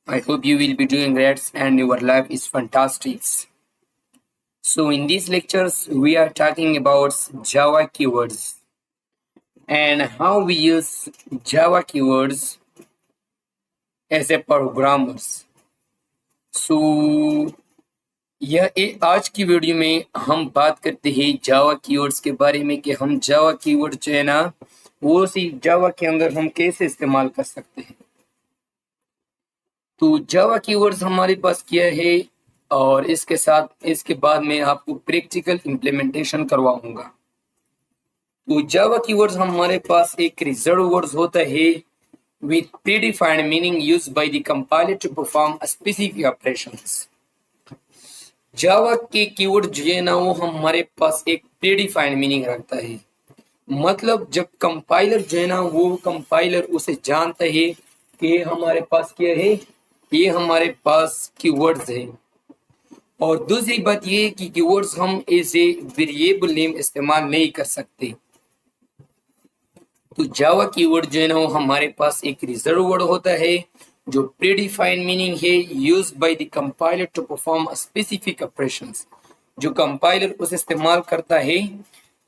I hope you will be doing great and your life is fantastic. So in these lectures, we are talking about Java keywords and how we use Java keywords as a programmers. So आज की video में हम बात करते हैं जावा keywords के बारे में कि हम जावा कीवर्ड जो है ना वो सी जावा के अंदर हम कैसे इस्तेमाल कर सकते हैं। तो जावा कीवर्ड्स हमारे पास क्या है और इसके बाद में आपको प्रैक्टिकल इम्प्लीमेंटेशन करवाऊंगा। तो जावा कीवर्ड्स हमारे पास एक रिजर्व वर्ड्स होता है with predefined meaning used by the compiler to perform a specific operations। जावा के कीवर्ड जो है ना वो हमारे पास एक प्रीडिफाइंड मीनिंग रखता है। मतलब जब कंपाइलर जो है ना वो कंपाइलर उसे जानता है कि हमारे पास क्या है, ये हमारे पास कीवर्ड्स है। और दूसरी बात ये कि कीवर्ड्स हम ऐसे वेरिएबल नेम इस्तेमाल नहीं कर सकते। तो जावा कीवर्ड जो है ना वो हमारे पास एक रिजर्व वर्ड होता है जो प्रीडिफाइंड मीनिंग है used by the compiler to perform specific operations. जो कंपाइलर उसे इस्तेमाल करता है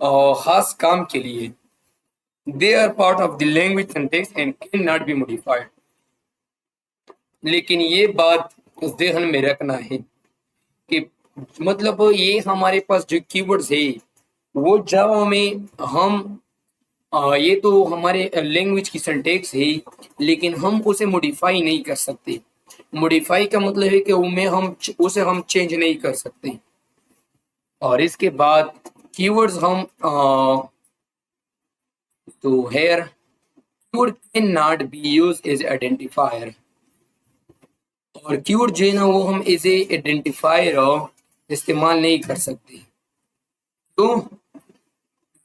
खास काम के लिए। They are part of the language syntax and can not be modified. लेकिन ये बात ध्यान में रखना है कि मतलब ये हमारे पास जो कीवर्ड्स है वो जावा में हम ये तो हमारे लैंग्वेज की सिंटैक्स है लेकिन हम उसे मॉडिफाई नहीं कर सकते। मॉडिफाई का मतलब है कि उसे हम चेंज नहीं कर सकते। और इसके बाद कीवर्ड्स हम तो here keyword can not be use as identifier. और कीवर्ड जो है ना वो हम एज ए आइडेंटिफायर इस्तेमाल नहीं कर सकते। तो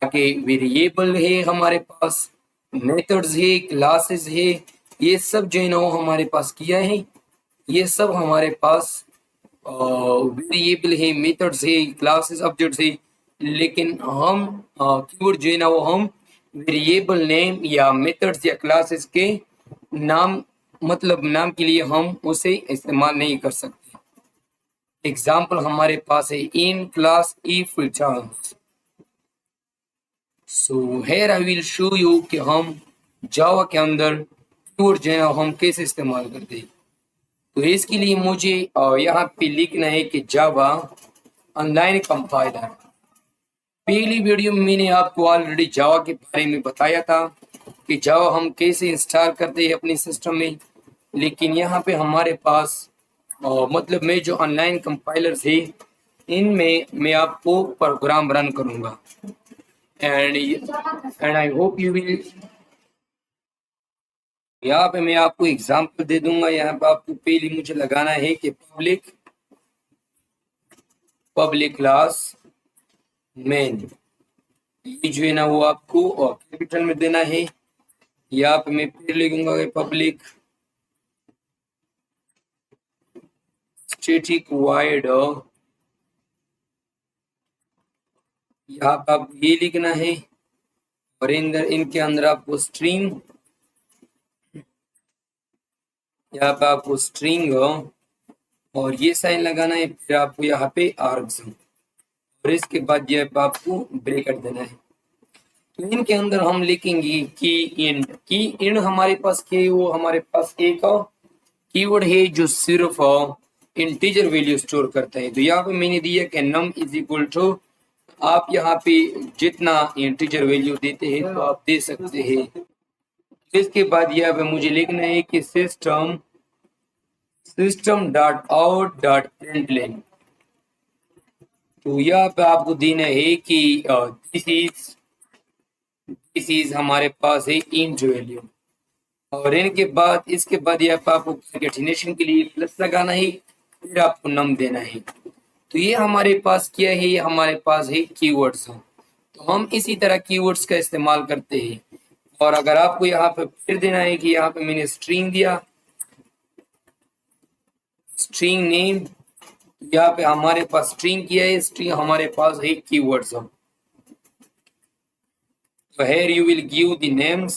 कि वेरिएबल है हमारे पास, मेथड्स है, क्लासेस है, ये सब जो है ना वो हमारे पास किया है। ये सब हमारे पास वेरिएबल है, मेथड्स है, क्लासेस, ऑब्जेक्ट्स है। लेकिन हम कीवर्ड जो है ना वो हम वेरिएबल नेम या मेथड्स या क्लासेस के नाम मतलब नाम के लिए हम उसे इस्तेमाल नहीं कर सकते। एग्जाम्पल हमारे पास है in class if returns. So here I will show you कि हम जावा के अंदर कीवर्ड जो है ना हम कैसे इस्तेमाल करते हैं। तो इसके लिए मुझे यहाँ पे लिखना है कि जावा ऑनलाइन कंपाइलर। पहली वीडियो में मैंने आपको ऑलरेडी जावा के बारे में बताया था कि जावा हम कैसे इंस्टॉल करते हैं अपने सिस्टम में। लेकिन यहाँ पे हमारे पास मतलब मैं जो ऑनलाइन कंपाइलर्स है इनमें मैं आपको प्रोग्राम रन करूँगा and I hope you will. यहाँ पे मैं आपको एग्जांपल दे दूंगा। यहाँ पे आपको पहले मुझे लगाना है कि पब्लिक क्लास मेन, ये जो है ना वो आपको कैपिटल में देना है। यहाँ पे मैं फिर लिखूंगा पब्लिक स्टैटिक वाइड, यहाँ पे आप ये लिखना है। और इनके अंदर आपको स्ट्रिंग, यहाँ पे आपको स्ट्रिंग और ये साइन लगाना है। फिर आपको यहाँ पे आर्ग्स और इसके बाद ये आपको ब्रैकेट देना है। तो इनके अंदर हम लिखेंगे की इन हमारे पास के वो हमारे पास एक कीवर्ड है जो सिर्फ इंटीजर वैल्यू स्टोर करता है। तो यहाँ पे मैंने दिया कि नम इज इक्वल टू, आप यहाँ पे जितना इंटीजर वैल्यू देते हैं तो आप दे सकते हैं। इसके बाद यहाँ पे मुझे लिखना है कि system dot out dot println. तो यहाँ पे आपको देना है कि दिस इज हमारे पास है इंट वैल्यू। और इसके बाद यहाँ पे आपको कंकेटिनेशन के लिए प्लस लगाना है, फिर आपको नम देना है। तो ये हमारे पास क्या है, ये हमारे पास है कीवर्ड्स। तो हम इसी तरह कीवर्ड्स का इस्तेमाल करते हैं। और अगर आपको यहाँ पे फिर देना है कि यहाँ पे मैंने स्ट्रिंग दिया, स्ट्रिंग नेम, यहाँ पे हमारे पास स्ट्रिंग किया है, स्ट्रिंग हमारे पास है कीवर्ड्स। तो here you will give the names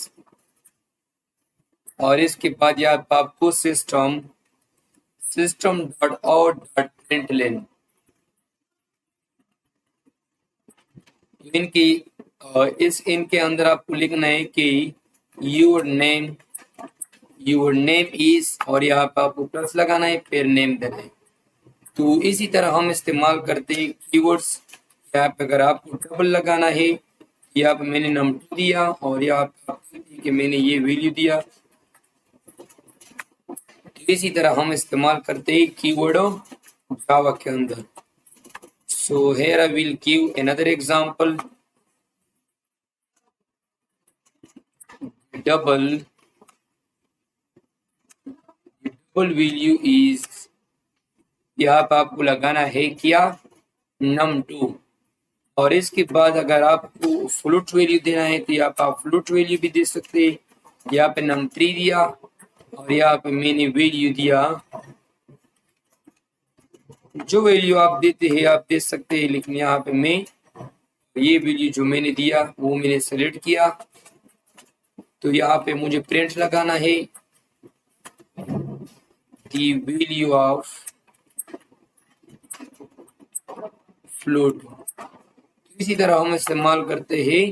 और इसके बाद यहाँ पे आपको system system dot out dot println. इनकी इनके अंदर आपको लिखना है कि योर नेम इज, और यहाँ पे आपको प्लस लगाना है, फिर नेम देना है। तो इसी तरह हम इस्तेमाल करते हैं कीवर्ड्स। यहाँ पे अगर आपको डबल लगाना है, यहाँ पे मैंने नंबर दिया और यहाँ पे कि मैंने ये वैल्यू दिया। तो इसी तरह हम इस्तेमाल करते हैं कीवर्ड जावा के अंदर। सो here I will give another example. Double value is, यहाँ पे आपको लगाना है क्या, num2। और इसके बाद अगर आपको फ्लूट वैल्यू देना है तो यहाँ पे आप फ्लूट वैल्यू भी दे सकते हैं। यहाँ पे num3 दिया और यहाँ पे मैंने वैल्यू दिया, जो वैल्यू आप देते हैं आप दे सकते हैं, लेकिन यहाँ पे मैं ये वैल्यू जो मैंने दिया वो मैंने सेलेक्ट किया। तो यहाँ पे मुझे प्रिंट लगाना है the value of float। इसी तरह हम इस्तेमाल करते हैं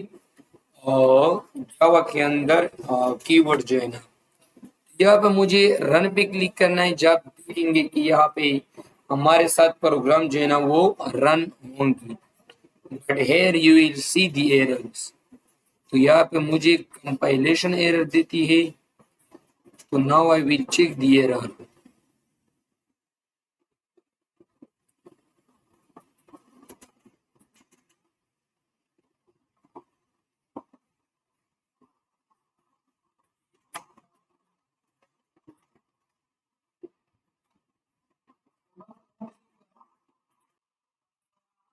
और जावा के अंदर कीवर्ड जो है ना, यहाँ पे मुझे रन पे क्लिक करना है। जब देखेंगे कि यहाँ पे हमारे साथ प्रोग्राम जो है ना वो रन होंगी, but here you will see the errors. तो यहाँ पे मुझे कंपाइलेशन एरर देती है। तो now I will check the error.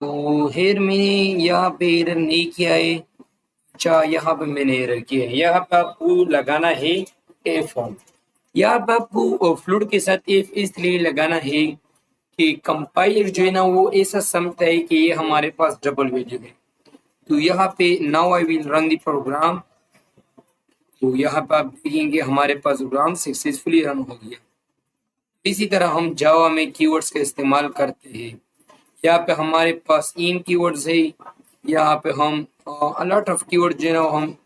तो हेयर मैंने यहाँ पे एरर नहीं किया है। अच्छा, यहाँ पे मैंने एरर किया है। यहाँ पे आपको लगाना है एफ। यहाँ पे आपको फ्लूट के साथ एफ इसलिए लगाना है कि कंपाइलर जो है ना वो ऐसा समझता है कि ये हमारे पास डबल वैल्यू है। तो यहाँ पे now I will run the program. तो यहाँ पे आप देखेंगे हमारे पास प्रोग्राम सक्सेसफुली रन हो गया। इसी तरह हम जावा में कीवर्ड्स का इस्तेमाल करते हैं। यहाँ पे हमारे पास इन कीवर्ड्स है। यहाँ पे हम अलॉट ऑफ कीवर्ड जो है ना हम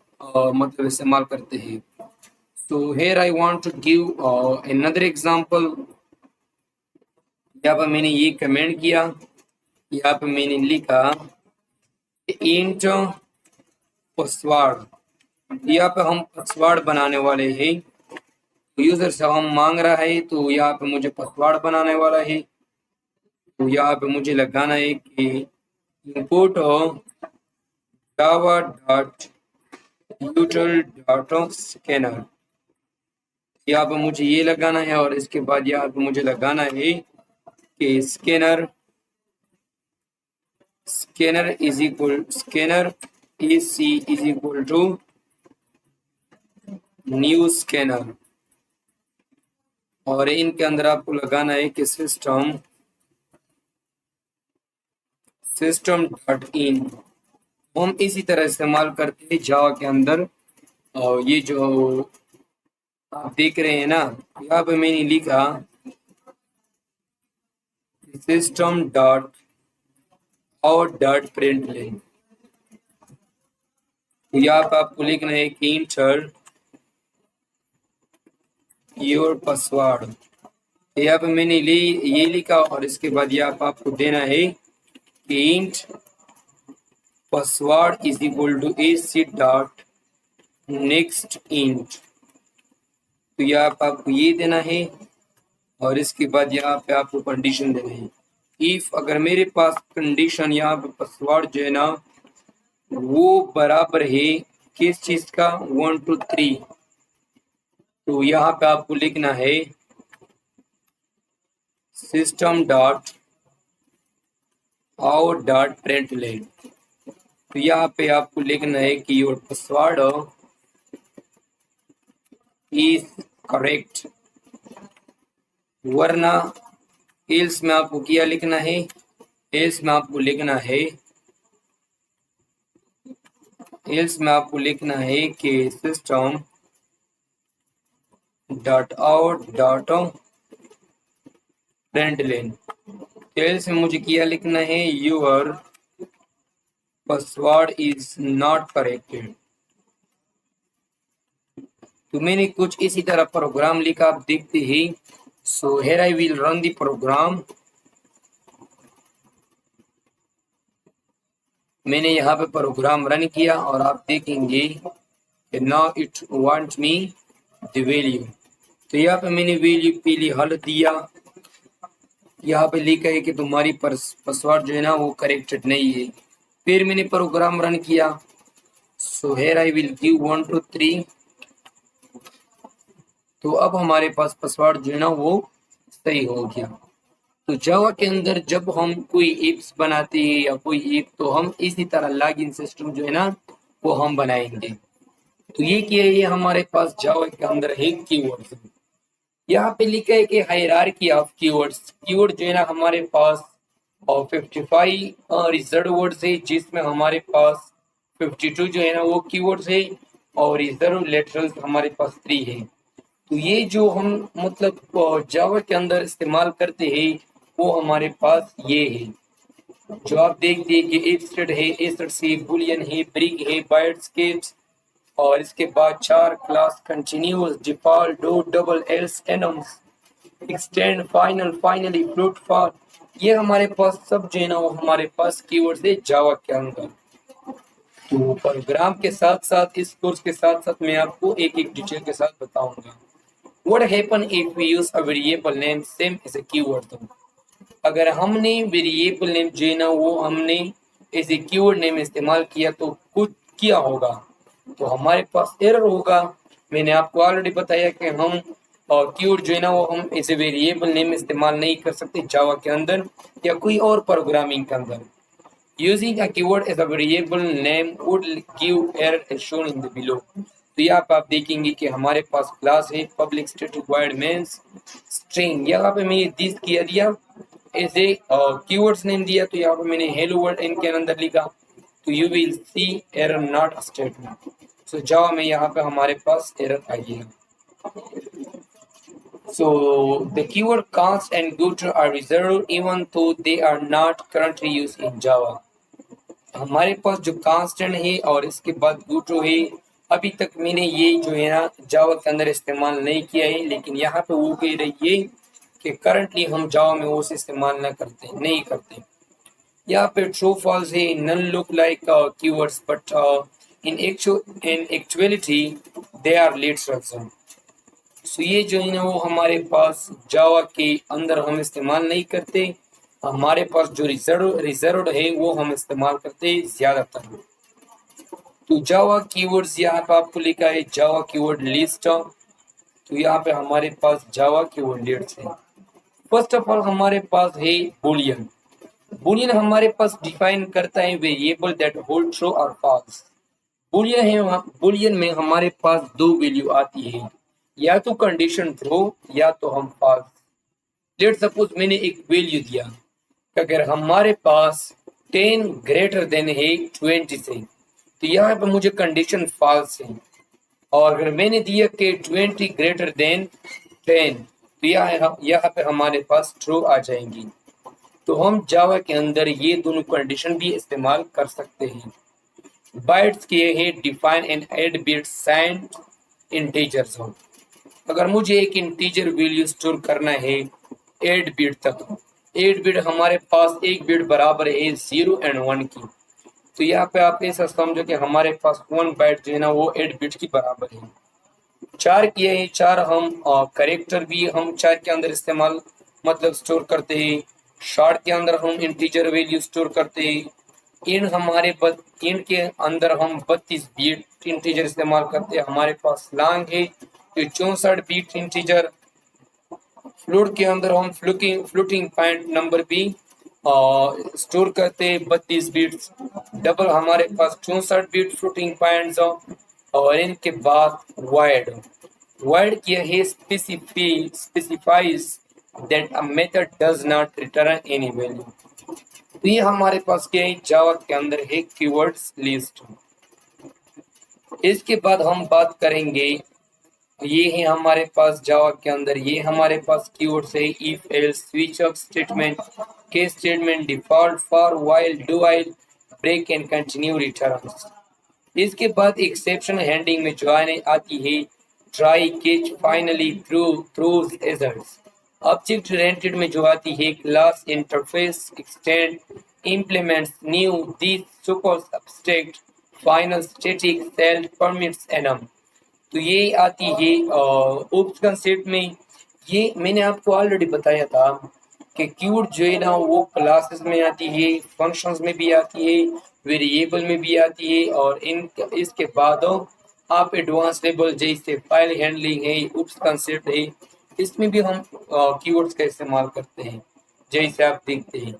मतलब इस्तेमाल करते हैं। तो here I want to give another example. यहाँ पे मैंने ये कमेंट किया, यहाँ पे मैंने लिखा इंट पासवर्ड। यहाँ पे हम पासवर्ड बनाने वाले हैं। यूजर से हम मांग रहा है, तो यहाँ पे मुझे पासवर्ड बनाने वाला है। तो यहाँ पे मुझे लगाना है कि import Java dot यूटिल dot scanner. यहाँ पे मुझे ये लगाना है और इसके बाद यहाँ पे मुझे लगाना है कि scanner is equal scanner c is equal to new scanner. और इनके अंदर आपको लगाना है कि सिस्टम डॉट इन। हम इसी तरह इस्तेमाल करते हैं जावा के अंदर। और ये जो आप देख रहे हैं ना, यहाँ पे मैंने लिखा system dot out dot println. यहाँ पे आपको लिखना है कि इंटर योर पासवर्ड। यहाँ पे मैंने ये लिखा और इसके बाद यहाँ पे आपको देना है कि int password is equal to AC dot next int. तो यहाँ पे आपको ये देना है और इसके बाद यहाँ पे आपको कंडीशन देना है। इफ अगर मेरे पास कंडीशन यहाँ पे पासवर्ड जो है ना वो बराबर है किस चीज का, 1 2 3, तो यहाँ पे आपको लिखना है system dot out dot println. तो यहाँ पे आपको लिखना है कि योर पासवर्ड इज करेक्ट, वरना एल्स में आपको क्या लिखना है, एल्स में आपको लिखना है कि system dot out dot println. तो इसमें मुझे क्या लिखना है, your password is not corrected. तो मैंने कुछ इसी तरह प्रोग्राम लिखा, आप देखते ही। So here I will run the program. मैंने यहाँ पे प्रोग्राम रन किया और आप देखेंगे कि now it wants me the value. तो यहाँ पे मैंने वैल्यू के लिए हल दिया। यहाँ पे लिखा है कि तुम्हारी पासवर्ड जो है ना वो करेक्टेड नहीं है। फिर मैंने प्रोग्राम रन किया। सो हियर आई विल गिव 1 2 3। तो अब हमारे पास पासवर्ड जो है ना वो सही हो गया। तो जावा के अंदर जब हम कोई एप्स बनाते हैं या कोई ऐप, तो हम इसी तरह लॉगिन सिस्टम जो है ना वो हम बनाएंगे। तो ये क्या है, ये हमारे पास जावा के अंदर है कीवर्ड्स। यहाँ पे लिखा है कि हायरार्की ऑफ कीवर्ड्स। कीवर्ड जो है ना हमारे पास और 55 रिजर्व वर्ड्स है, जिसमें हमारे पास 52 जो है ना वो कीवर्ड्स है और रिजर्व लेटरल्स हमारे पास 3 है। तो ये जो हम मतलब जावा के अंदर इस्तेमाल करते हैं वो हमारे पास ये है। जो आप देखते हैं कि इफ स्टेट है, एस्टेट से बुलियन है, ब्रिक है, बाइट्स केप्स, और इसके बाद 4 class, continuous, default, do, double, else, enums, extend, final, finally, float, for, ये हमारे पास सब जो है ना वो हमारे पास कीवर्ड्स है जावा के अंदर। तो प्रोग्राम के साथ साथ, इस कोर्स के साथ साथ मैं आपको एक एक डिटेल के साथ बताऊंगा। What happen if we use a variable name same as a keyword? तो अगर हमने वेरिएबल नेम जो है ना वो हमने एज ए कीवर्ड नेम इस्तेमाल किया तो कुछ क्या होगा, तो हमारे पास एरर होगा। मैंने आपको ऑलरेडी बताया कि हम कीवर्ड जो है ना वो हम एज ए वेरिएबल नेम इस्तेमाल नहीं कर सकते जावा के अंदर या कोई और प्रोग्रामिंग के अंदर। Using a keyword as a variable name would give error as shown in the below. तो यहाँ पे आप देखेंगे कि हमारे पास क्लास है public static void mains string. यहाँ पे मैंने दिस किया दिया एज ए कीवर्ड्स नेम दिया, तो यहाँ पे मैंने हेलो वर्ल्ड इनके अंदर लिखा। तो you will see error not statement. So Java में यहाँ पे हमारे पास एरर आई है। So the keyword const and gutter are reserved even though they are not currently used in Java. हमारे पास जो कांस्टेंट है और इसके बाद गुटो है, अभी तक मैंने ये जो है ना जावा के अंदर इस्तेमाल नहीं किया है, लेकिन यहाँ पे वो कह रही है कि करंटली हम जावा में वो इस्तेमाल नहीं करते। यहाँ पे ट्रू फॉल्स है, null look like keywords but in actuality they are literals also. So ये जो है ना वो हमारे पास जावा के अंदर हम इस्तेमाल नहीं करते। हमारे पास जो रिजर्व्ड है वो हम इस्तेमाल करते हैं ज्यादातर। तो जावा कीवर्ड्स यहाँ पे आपको लिखा है जावा कीवर्ड लिस्ट। तो यहाँ पे हमारे पास जावा कीवर्ड लिस्ट है। फर्स्ट ऑफ ऑल हमारे पास है बुलियन। बुलियन हमारे पास डिफाइन करता है वेरिएबल दैट होल्ड ट्रू और फॉल्स। बुलियन में हमारे पास 2 वैल्यू आती है, या तो कंडीशन ट्रू या तो हम फॉल्स। लेट सपोज मैंने एक वैल्यू दिया कि अगर हमारे पास 10 ग्रेटर देन है 20 से, तो यहाँ पे मुझे कंडीशन फॉल्स है। और अगर मैंने दिया कि 20 ग्रेटर देन 10, तो यहाँ पे हमारे पास ट्रू आ जाएंगी। तो हम जावा के अंदर ये दोनों कंडीशन भी इस्तेमाल कर सकते हैं। बाइट्स किए हैं define and eight bits signed integers हो। अगर मुझे एक इंटीजर वैल्यू स्टोर करना है 8 बिट तक, 8 बिट हमारे पास एक बिट बराबर है 0 एंड 1 की। तो यहाँ पे आप ऐसा समझो कि हमारे पास 1 बाइट जो है ना वो 8 बिट की बराबर है। 4 किए हैं, 4 हम करेक्टर भी हम 4 के अंदर इस्तेमाल मतलब स्टोर करते हैं। शॉर्ट के अंदर हम इंटीजर वैल्यू स्टोर करते हैं। इन के अंदर हम 32 बिट इंटीजर इस्तेमाल करते हैं। हमारे पास लॉन्ग है तो 64 बिट इंटीजर। फ्लोट के अंदर हम फ्लोटिंग पॉइंट नंबर भी स्टोर करते हैं 32 बिट्स। डबल हमारे पास 64 बिट फ्लोटिंग पॉइंट्स। और इनके बाद वाइड किया है specifies that a method does not return any value. तो ये हमारे पास क्या है जावा के अंदर है कीवर्ड्स लिस्ट। इसके बाद हम बात करेंगे ये है हमारे पास जावा के अंदर, ये हमारे पास कीवर्ड्स है if else, switch up statement, case statement, default, for, while, do while, break and continue, returns. इसके बाद एक्सेप्शन हैंडलिंग में जो आती है try, catch, finally, throw, throws, asserts. Object oriented में जो आती है class, interface, extend, implements, new, this, super, abstract, final, static, self, permits, enum. तो ये आती है उप कंसेप्ट में। ये मैंने आपको ऑलरेडी बताया था कि कीवर्ड जो है ना वो क्लासेस में आती है, फंक्शंस में भी आती है, वेरिएबल में भी आती है, और इन इसके बाद आप एडवांस लेवल जैसे फाइल हैंडलिंग है, उप्स कंसेप्ट है, इसमें भी हम कीवर्ड्स का इस्तेमाल करते हैं जैसे आप देखते हैं।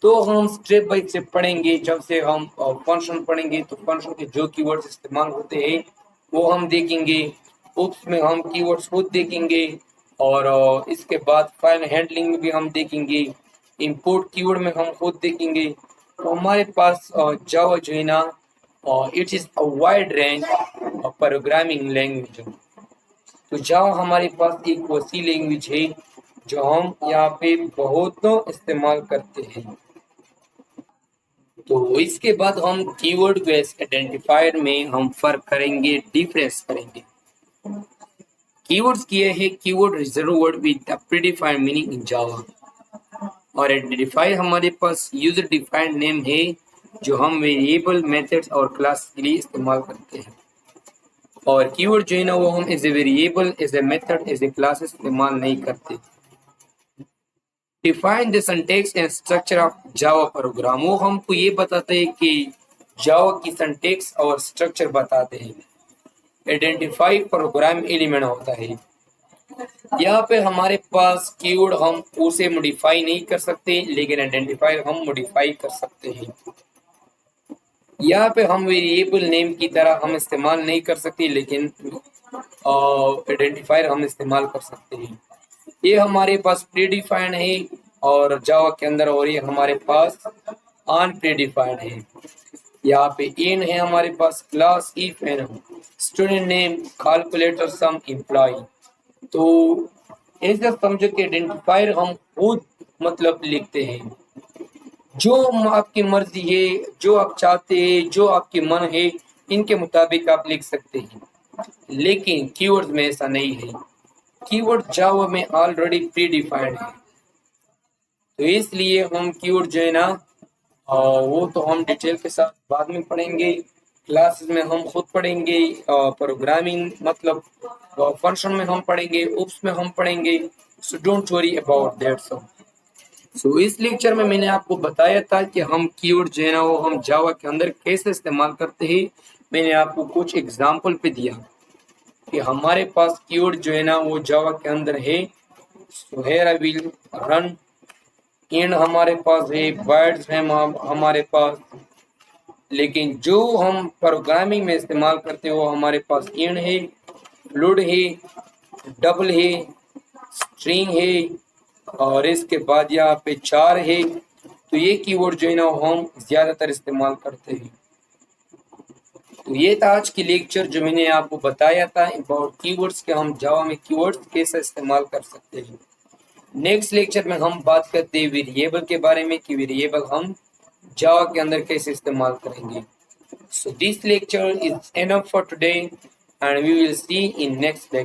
तो हम स्टेप बाय स्टेप पढ़ेंगे। जब से हम फंक्शन पढ़ेंगे तो फंक्शन के जो कीवर्ड्स इस्तेमाल होते हैं वो हम देखेंगे, उप्स में हम कीवर्ड्स खुद देखेंगे, और इसके बाद फाइल हैंडलिंग में भी हम देखेंगे, इंपोर्ट कीवर्ड में हम खुद देखेंगे। तो हमारे पास जावा जो है ना it is a wide range of programming language. तो जावा हमारे पास एक वसी लैंग्वेज है जो हम यहाँ पे बहुत इस्तेमाल करते हैं। तो इसके बाद हम कीवर्ड बेस्ड आइडेंटिफायर में हम फर्क करेंगे, डिफरेंस करेंगे। कीवर्ड्स किए हैं keyword reserve word with the predefined meaning in Java, और आइडेंटिफायर हमारे पास यूजर डिफाइंड नेम है जो हम वेरिएबल, मेथड्स और क्लास के लिए इस्तेमाल करते हैं। और कीवर्ड जो है ना वो हम as a variable, as a method, as a class इस्तेमाल नहीं करते। Define the syntax and structure of Java program, वो हमको ये बताते हैं कि जावा की सिंटैक्स और स्ट्रक्चर बताते हैं। आइडेंटिफाई प्रोग्राम एलिमेंट होता है। यहाँ पे हमारे पास कीवर्ड हम उसे मॉडिफाई नहीं कर सकते, लेकिन आइडेंटिफायर हम मॉडिफाई कर सकते हैं। यहाँ पे हम वेरिएबल नेम की तरह हम इस्तेमाल नहीं कर सकते, लेकिन आइडेंटिफायर हम इस्तेमाल कर सकते हैं। ये हमारे पास प्रीडिफाइंड है और जावा के अंदर, और ये हमारे पास अनप्रीडिफाइंड है। यहाँ पे इन है हमारे पास क्लास, इफ एन, student name, calculator, sum, employ. तो ऐसा समझो कि आइडेंटिफायर हम खुद मतलब लिखते हैं, जो आपकी मर्जी है, जो आप चाहते हैं, जो आपके मन है, इनके मुताबिक आप लिख सकते हैं। लेकिन कीवर्ड्स में ऐसा नहीं है। कीवर्ड जावा में ऑलरेडी प्री डिफाइंड है, तो इसलिए हम कीवर्ड जो है ना वो तो हम डिटेल के साथ बाद में पढ़ेंगे, क्लासेस में हम खुद पढ़ेंगे, प्रोग्रामिंग मतलब फंक्शन में हम पढ़ेंगे, उप्स में हम पढ़ेंगे। So don't worry about that. So इस लेक्चर में मैंने आपको बताया था कि हम कीवर्ड जो है ना वो हम जावा के अंदर कैसे इस्तेमाल करते हैं। मैंने आपको कुछ एग्जांपल पे दिया कि हमारे पास कीवर्ड जो है ना वो जावा के अंदर है। सो here I will run in, हमारे पास है वर्ड्स है हमारे पास, लेकिन जो हम प्रोग्रामिंग में इस्तेमाल करते हैं वो हमारे पास इन है, फ्लूड है, डबल है, स्ट्रिंग है, और इसके बाद यहाँ पे चार है। तो ये कीवर्ड जो है ना हम ज्यादातर इस्तेमाल करते हैं। तो ये था आज की लेक्चर जो मैंने आपको बताया था अबाउट कीवर्ड्स के हम जावा में कीवर्ड्स कैसे इस्तेमाल कर सकते हैं। नेक्स्ट लेक्चर में हम बात करते हैं वेरिएबल के बारे में कि वेरिएबल हम जावा के अंदर कैसे इस्तेमाल करेंगे। So this lecture is enough for today and we will see in next lecture.